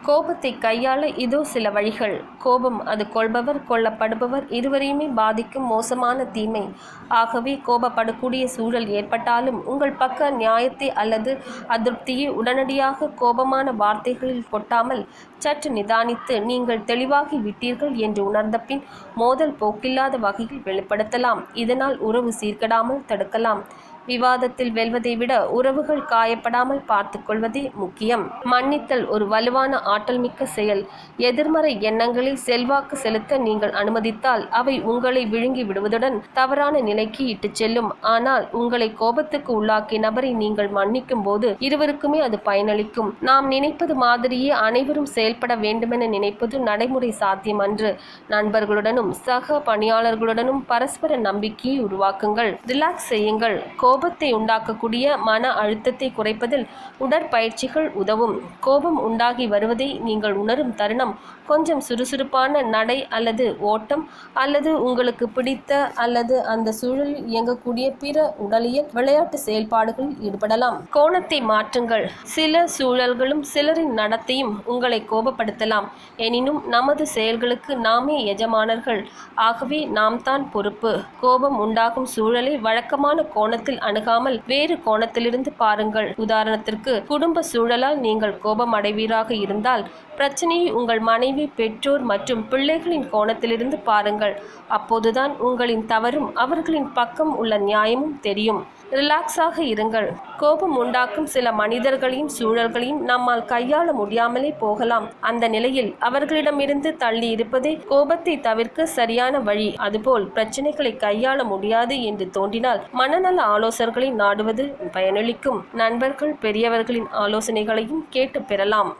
கோபத்தை கையாள இதோ சில வழிகள். கோபம் அது கொள்பவர் கொல்லப்படுபவர் இருவரையுமே பாதிக்கும் மோசமான தீமை. ஆகவே கோபப்படக்கூடிய சூழல் ஏற்பட்டாலும் உங்கள் பக்க நியாயத்தை அல்லது அதிருப்தியை உடனடியாக கோபமான வார்த்தைகளில் கொட்டாமல் சற்று நிதானித்து நீங்கள் தெளிவாகி விட்டீர்கள் என்று உணர்ந்த பின் மோதல் போக்கில்லாத வகையில் வெளிப்படுத்தலாம். இதனால் உறவு சீர்கெடாமல் தடுக்கலாம். விவாதத்தில் வெல்வதை விட உறவுகள் காயப்படாமல் பார்த்து கொள்வதே முக்கியம். மன்னித்தல் ஒரு வலுவான ஆற்றல் மிக்க செயல். எதிர்மறை எண்ணங்களை செல்வாக்கு செலுத்த நீங்கள் அனுமதித்தால் அவை உங்களை விழுங்கி விடுவதுடன் தவறான நிலைக்கு இட்டுச் செல்லும். ஆனால் உங்களை கோபத்துக்கு உள்ளாக்கிய நபரை நீங்கள் மன்னிக்கும் போது இருவருக்குமே அது பயனளிக்கும். நாம் நினைப்பது மாதிரியே அனைவரும் செயல்பட வேண்டுமென நினைப்பது நடைமுறை சாத்தியமன்று. நண்பர்களுடனும் சக பணியாளர்களுடனும் பரஸ்பர நம்பிக்கையை உருவாக்குங்கள். ரிலாக்ஸ் செய்யுங்கள். கோபத்தை உண்டாக்கக்கூடிய மன அழுத்தத்தை குறைப்பதில் உடற்பயிற்சிகள் உதவும். கோபம் உண்டாகி வருவதை நீங்கள் உணரும் தருணம் கொஞ்சம் சுறுசுறுப்பான நடை அல்லது ஓட்டம் அல்லது உங்களுக்கு பிடித்த அல்லது அந்த சூழலில் இயங்கக்கூடிய பிற உடலியல் விளையாட்டு செயல்பாடுகளில் ஈடுபடலாம். கோணத்தை மாற்றுங்கள். சில சூழல்களும் சிலரின் நடத்தையும் உங்களை கோபப்படுத்தலாம். எனினும் நமது செயல்களுக்கு நாமே எஜமானர்கள். ஆகவே நாம் தான் பொறுப்பு. கோபம் உண்டாகும் சூழலை வழக்கமான கோணத்தில் அணுகாமல் வேறு கோணத்திலிருந்து பாருங்கள். உதாரணத்திற்கு, குடும்ப சூழலால் நீங்கள் கோபம் அடைவீராக இருந்தால் பிரச்சனையை உங்கள் மனைவி, பெற்றோர் மற்றும் பிள்ளைகளின் கோணத்திலிருந்து பாருங்கள். அப்போதுதான் உங்களின் தவறும் அவர்களின் பக்கம் உள்ள நியாயமும் தெரியும். ரிலாக்ஸாக இருங்கள். கோபம் உண்டாக்கும் சில மனிதர்களையும் சூழல்களையும் நம்மால் கையாள முடியாமலே போகலாம். அந்த நிலையில் அவர்களிடமிருந்து தள்ளி இருப்பதே கோபத்தை தவிர்க்க சரியான வழி. அதுபோல் பிரச்சனைகளை கையாள முடியாது என்று தோன்றினால் மனநல ஆலோசகர்களை நாடுவது பயனளிக்கும். நண்பர்கள் பெரியவர்களின் ஆலோசனைகளையும் கேட்டு பெறலாம்.